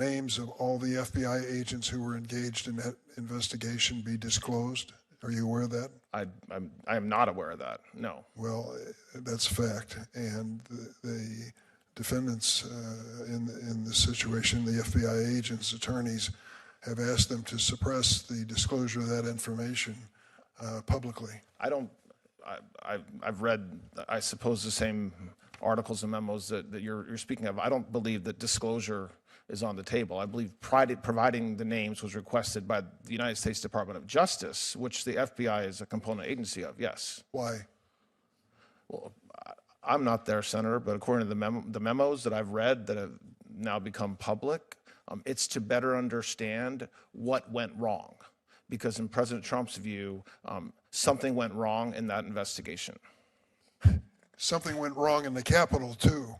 names of all the FBI agents who were engaged in that investigation be disclosed? Are you aware of that? I am not aware of that, no. Well, that's fact. And the defendants in this situation, the FBI agents, attorneys, have asked them to suppress the disclosure of that information publicly. I've read, I suppose, the same articles and memos that you're speaking of. I don't believe that disclosure is on the table. I believe providing the names was requested by the United States Department of Justice, which the FBI is a component agency of, yes. Why? Well, I'm not there, Senator, but according to the memos that I've read that have now become public, it's to better understand what went wrong. Because in President Trump's view, something went wrong in that investigation. Something went wrong in the Capitol, too,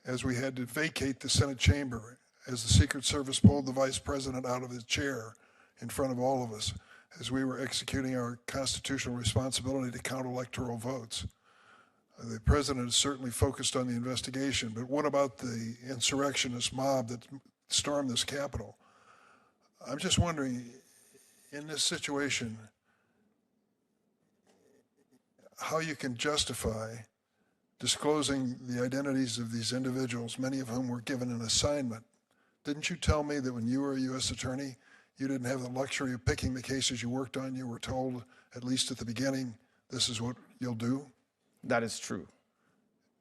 as we had to vacate the Senate chamber, as the Secret Service pulled the vice president out of his chair in front of all of us, as we were executing our constitutional responsibility to count electoral votes. The president is certainly focused on the investigation, but what about the insurrectionist mob that stormed this Capitol? I'm just wondering, in this situation, how you can justify disclosing the identities of these individuals, many of whom were given an assignment. Didn't you tell me that when you were a U.S. attorney, you didn't have the luxury of picking the cases you worked on? You were told, at least at the beginning, this is what you'll do? That is true.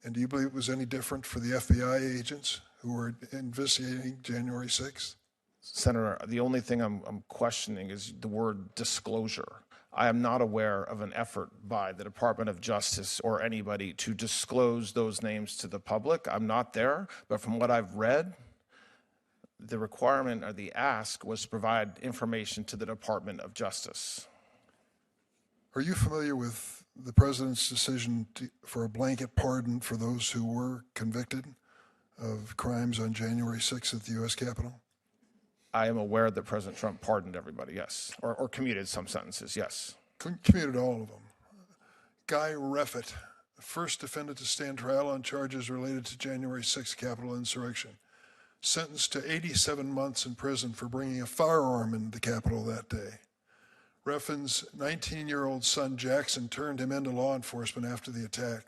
And do you believe it was any different for the FBI agents who were investigating January 6th? Senator, the only thing I'm questioning is the word disclosure. I am not aware of an effort by the Department of Justice or anybody to disclose those names to the public. I'm not there, but from what I've read, the requirement or the ask was to provide information to the Department of Justice. Are you familiar with the president's decision for a blanket pardon for those who were convicted of crimes on January 6th at the U.S. Capitol? I am aware that President Trump pardoned everybody, yes, or commuted some sentences, yes. Commuted all of them. Guy Reffitt, the first defendant to stand trial on charges related to January 6th Capitol insurrection, sentenced to 87 months in prison for bringing a firearm into the Capitol that day. Reffin's 19-year-old son Jackson turned him into law enforcement after the attack.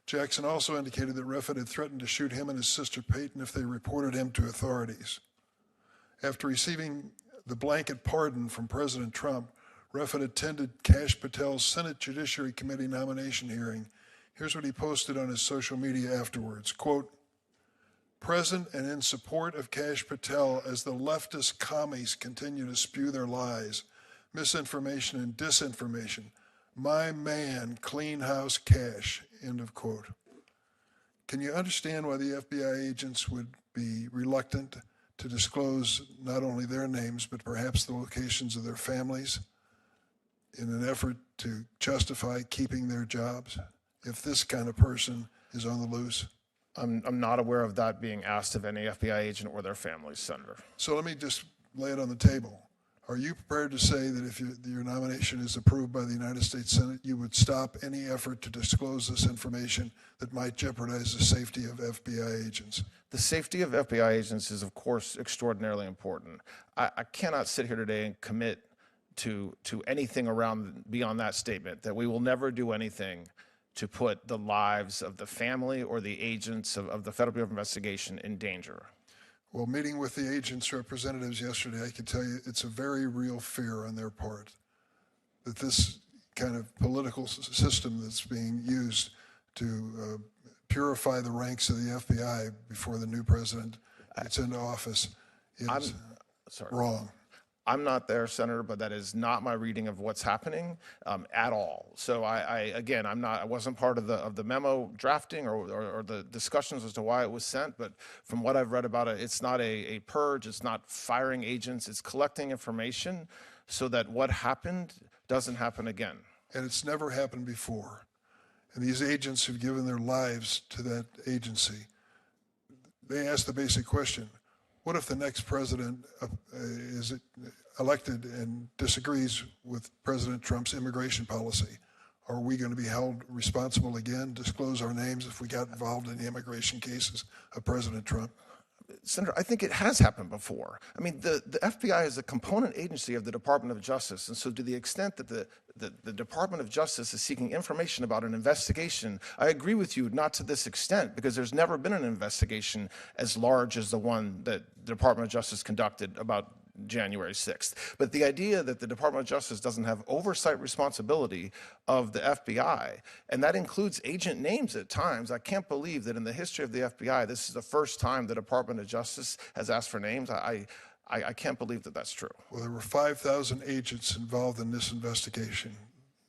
Jackson also indicated that Reffitt had threatened to shoot him and his sister Peyton if they reported him to authorities. After receiving the blanket pardon from President Trump, Reffitt attended Kash Patel's Senate Judiciary Committee nomination hearing. Here's what he posted on his social media afterwards, quote, "Present and in support of Kash Patel as the leftist commies continue to spew their lies, misinformation and disinformation. My man, clean house Kash," end of quote. Can you understand why the FBI agents would be reluctant to disclose not only their names, but perhaps the locations of their families in an effort to justify keeping their jobs if this kind of person is on the loose? I'm not aware of that being asked of any FBI agent or their families, Senator. So let me just lay it on the table. Are you prepared to say that if your nomination is approved by the United States Senate, you would stop any effort to disclose this information that might jeopardize the safety of FBI agents? The safety of FBI agents is, of course, extraordinarily important. I cannot sit here today and commit to anything around beyond that statement, that we will never do anything to put the lives of the family or the agents of the Federal Bureau of Investigation in danger. Well, meeting with the agents' representatives yesterday, I can tell you it's a very real fear on their part that this kind of political system that's being used to purify the ranks of the FBI before the new president gets into office is wrong. I'm not there, Senator, but that is not my reading of what's happening at all. So I wasn't part of the memo drafting or the discussions as to why it was sent, but from what I've read about it, it's not a purge, it's not firing agents, it's collecting information so that what happened doesn't happen again. And it's never happened before. And these agents who've given their lives to that agency, they ask the basic question, what if the next president is elected and disagrees with President Trump's immigration policy? Are we going to be held responsible again, disclose our names if we got involved in the immigration cases of President Trump? Senator, I think it has happened before. I mean, the FBI is a component agency of the Department of Justice, and so to the extent that the Department of Justice is seeking information about an investigation, I agree with you, not to this extent, because there's never been an investigation as large as the one that the Department of Justice conducted about January 6th. But the idea that the Department of Justice doesn't have oversight responsibility of the FBI, and that includes agent names at times, I can't believe that in the history of the FBI, this is the first time the Department of Justice has asked for names. I can't believe that that's true. Well, there were 5,000 agents involved in this investigation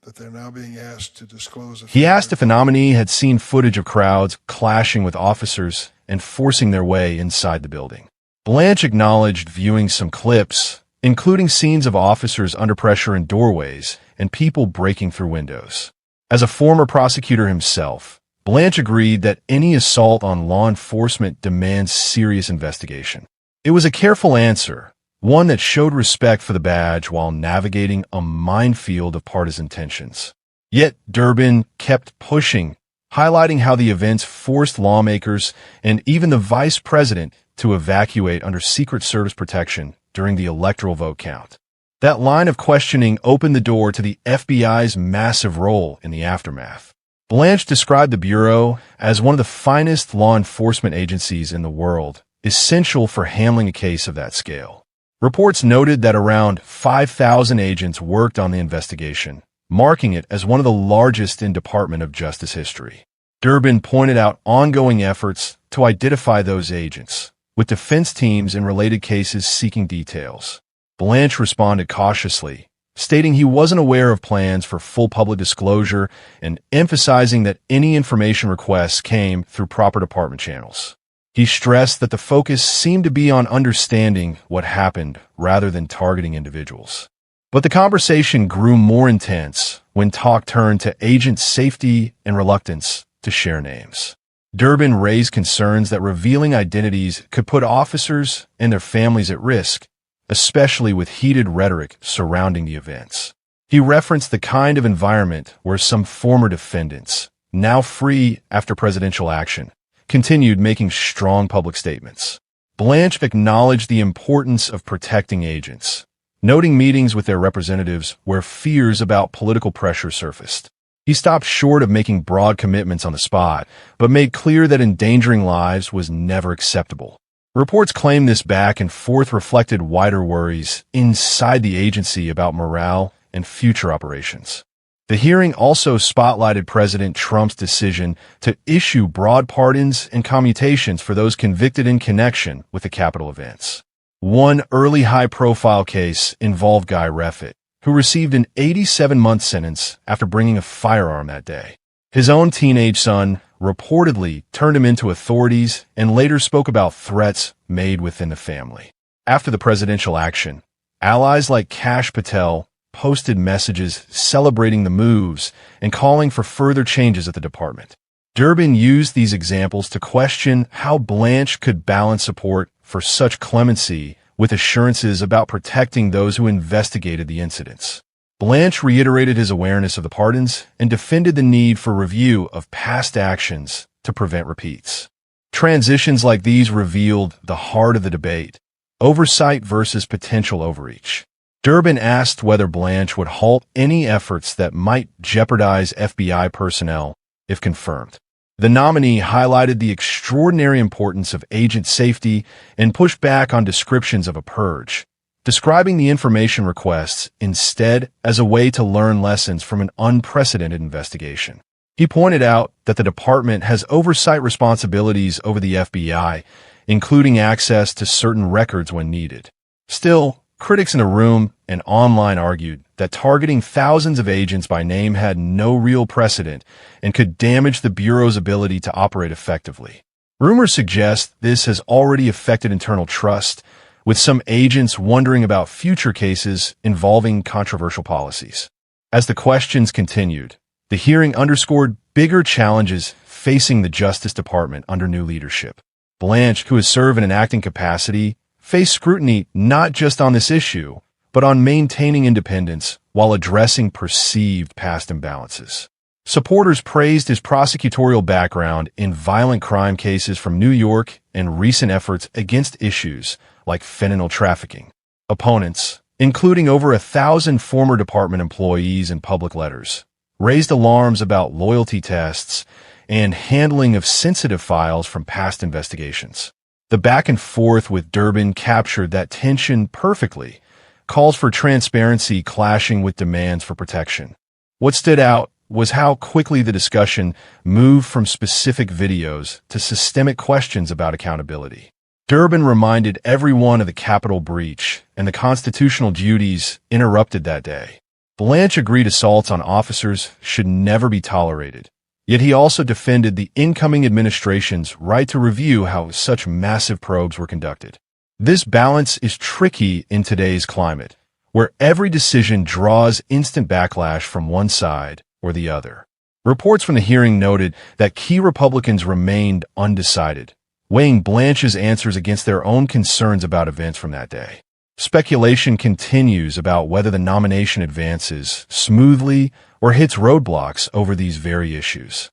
that they're now being asked to disclose. He asked if a nominee had seen footage of crowds clashing with officers and forcing their way inside the building. Blanche acknowledged viewing some clips, including scenes of officers under pressure in doorways and people breaking through windows. As a former prosecutor himself, Blanche agreed that any assault on law enforcement demands serious investigation. It was a careful answer, one that showed respect for the badge while navigating a minefield of partisan tensions. Yet Durbin kept pushing, highlighting how the events forced lawmakers and even the vice president to evacuate under Secret Service protection during the electoral vote count. That line of questioning opened the door to the FBI's massive role in the aftermath. Blanche described the Bureau as one of the finest law enforcement agencies in the world, essential for handling a case of that scale. Reports noted that around 5,000 agents worked on the investigation, marking it as one of the largest in Department of Justice history. Durbin pointed out ongoing efforts to identify those agents, with defense teams in related cases seeking details. Blanche responded cautiously, stating he wasn't aware of plans for full public disclosure and emphasizing that any information requests came through proper department channels. He stressed that the focus seemed to be on understanding what happened rather than targeting individuals. But the conversation grew more intense when talk turned to agent safety and reluctance to share names. Durbin raised concerns that revealing identities could put officers and their families at risk, especially with heated rhetoric surrounding the events. He referenced the kind of environment where some former defendants, now free after presidential action, continued making strong public statements. Blanche acknowledged the importance of protecting agents, noting meetings with their representatives where fears about political pressure surfaced. He stopped short of making broad commitments on the spot, but made clear that endangering lives was never acceptable. Reports claim this back and forth reflected wider worries inside the agency about morale and future operations. The hearing also spotlighted President Trump's decision to issue broad pardons and commutations for those convicted in connection with the Capitol events. One early high-profile case involved Guy Reffitt, who received an 87-month sentence after bringing a firearm that day. His own teenage son reportedly turned him into authorities and later spoke about threats made within the family. After the presidential action, allies like Kash Patel posted messages celebrating the moves and calling for further changes at the department. Durbin used these examples to question how Blanche could balance support for such clemency with assurances about protecting those who investigated the incidents. Blanche reiterated his awareness of the pardons and defended the need for review of past actions to prevent repeats. Transitions like these revealed the heart of the debate: oversight versus potential overreach. Durbin asked whether Blanche would halt any efforts that might jeopardize FBI personnel if confirmed. The nominee highlighted the extraordinary importance of agent safety and pushed back on descriptions of a purge, describing the information requests instead as a way to learn lessons from an unprecedented investigation. He pointed out that the department has oversight responsibilities over the FBI, including access to certain records when needed. Still, critics in the room and online argued that targeting thousands of agents by name had no real precedent and could damage the Bureau's ability to operate effectively. Rumors suggest this has already affected internal trust, with some agents wondering about future cases involving controversial policies. As the questions continued, the hearing underscored bigger challenges facing the Justice Department under new leadership. Blanche, who has served in an acting capacity, faced scrutiny not just on this issue, but on maintaining independence while addressing perceived past imbalances. Supporters praised his prosecutorial background in violent crime cases from New York and recent efforts against issues like fentanyl trafficking. Opponents, including over 1,000 former department employees in public letters, raised alarms about loyalty tests and handling of sensitive files from past investigations. The back and forth with Durbin captured that tension perfectly, calls for transparency clashing with demands for protection. What stood out was how quickly the discussion moved from specific videos to systemic questions about accountability. Durbin reminded everyone of the Capitol breach and the constitutional duties interrupted that day. Blanche agreed assaults on officers should never be tolerated. Yet he also defended the incoming administration's right to review how such massive probes were conducted. This balance is tricky in today's climate, where every decision draws instant backlash from one side or the other. Reports from the hearing noted that key Republicans remained undecided, weighing Blanche's answers against their own concerns about events from that day. Speculation continues about whether the nomination advances smoothly or hits roadblocks over these very issues.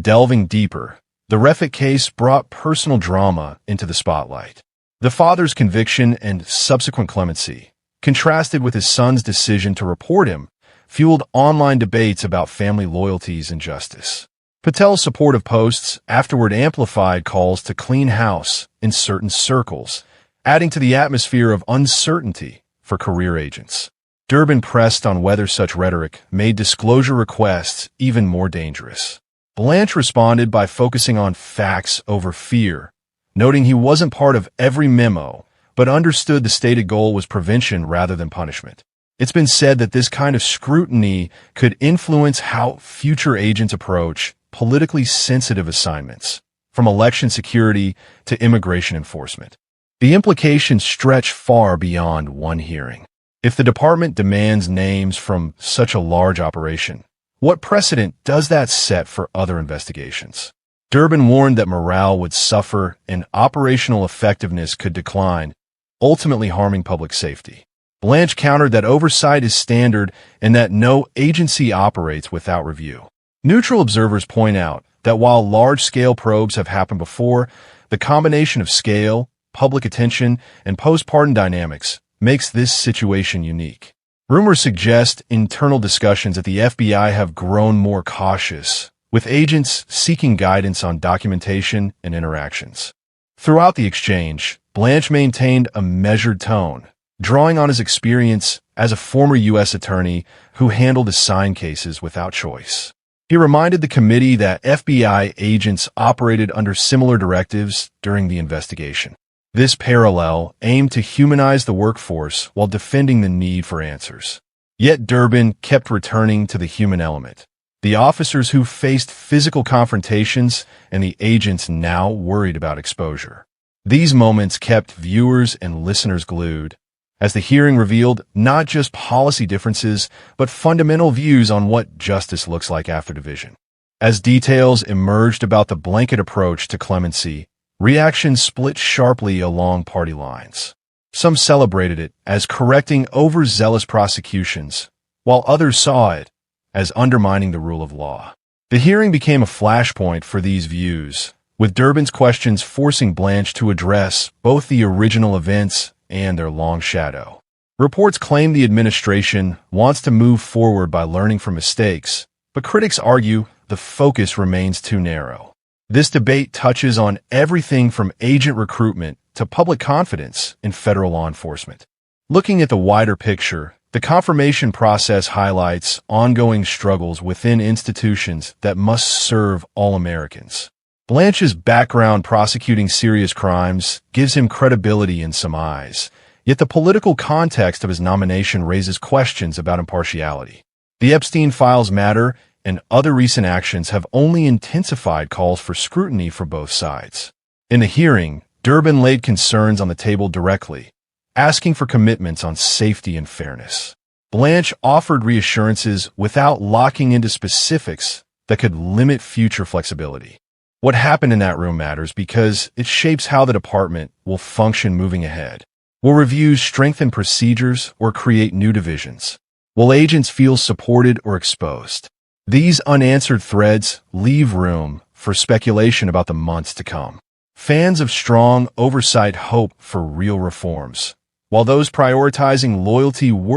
Delving deeper, the Reffitt case brought personal drama into the spotlight. The father's conviction and subsequent clemency, contrasted with his son's decision to report him, fueled online debates about family loyalties and justice. Patel's supportive posts afterward amplified calls to clean house in certain circles, adding to the atmosphere of uncertainty for career agents. Durbin pressed on whether such rhetoric made disclosure requests even more dangerous. Blanche responded by focusing on facts over fear, noting he wasn't part of every memo, but understood the stated goal was prevention rather than punishment. It's been said that this kind of scrutiny could influence how future agents approach politically sensitive assignments, from election security to immigration enforcement. The implications stretch far beyond one hearing. If the department demands names from such a large operation, what precedent does that set for other investigations? Durbin warned that morale would suffer and operational effectiveness could decline, ultimately harming public safety. Blanche countered that oversight is standard and that no agency operates without review. Neutral observers point out that while large-scale probes have happened before, the combination of scale, public attention, and post-pardon dynamics makes this situation unique. Rumors suggest internal discussions at the FBI have grown more cautious, with agents seeking guidance on documentation and interactions. Throughout the exchange, Blanche maintained a measured tone, drawing on his experience as a former U.S. attorney who handled assigned cases without choice. He reminded the committee that FBI agents operated under similar directives during the investigation. This parallel aimed to humanize the workforce while defending the need for answers. Yet Durbin kept returning to the human element. The officers who faced physical confrontations and the agents now worried about exposure. These moments kept viewers and listeners glued, as the hearing revealed not just policy differences, but fundamental views on what justice looks like after division. As details emerged about the blanket approach to clemency, reactions split sharply along party lines. Some celebrated it as correcting overzealous prosecutions, while others saw it as undermining the rule of law. The hearing became a flashpoint for these views, with Durbin's questions forcing Blanche to address both the original events and their long shadow. Reports claim the administration wants to move forward by learning from mistakes, but critics argue the focus remains too narrow. This debate touches on everything from agent recruitment to public confidence in federal law enforcement. Looking at the wider picture, the confirmation process highlights ongoing struggles within institutions that must serve all Americans. Blanche's background prosecuting serious crimes gives him credibility in some eyes, yet the political context of his nomination raises questions about impartiality. The Epstein files matter, and other recent actions have only intensified calls for scrutiny for both sides. In the hearing, Durbin laid concerns on the table directly, asking for commitments on safety and fairness. Blanche offered reassurances without locking into specifics that could limit future flexibility. What happened in that room matters because it shapes how the department will function moving ahead. Will reviews strengthen procedures or create new divisions? Will agents feel supported or exposed? These unanswered threads leave room for speculation about the months to come. Fans of strong oversight hope for real reforms, while those prioritizing loyalty worry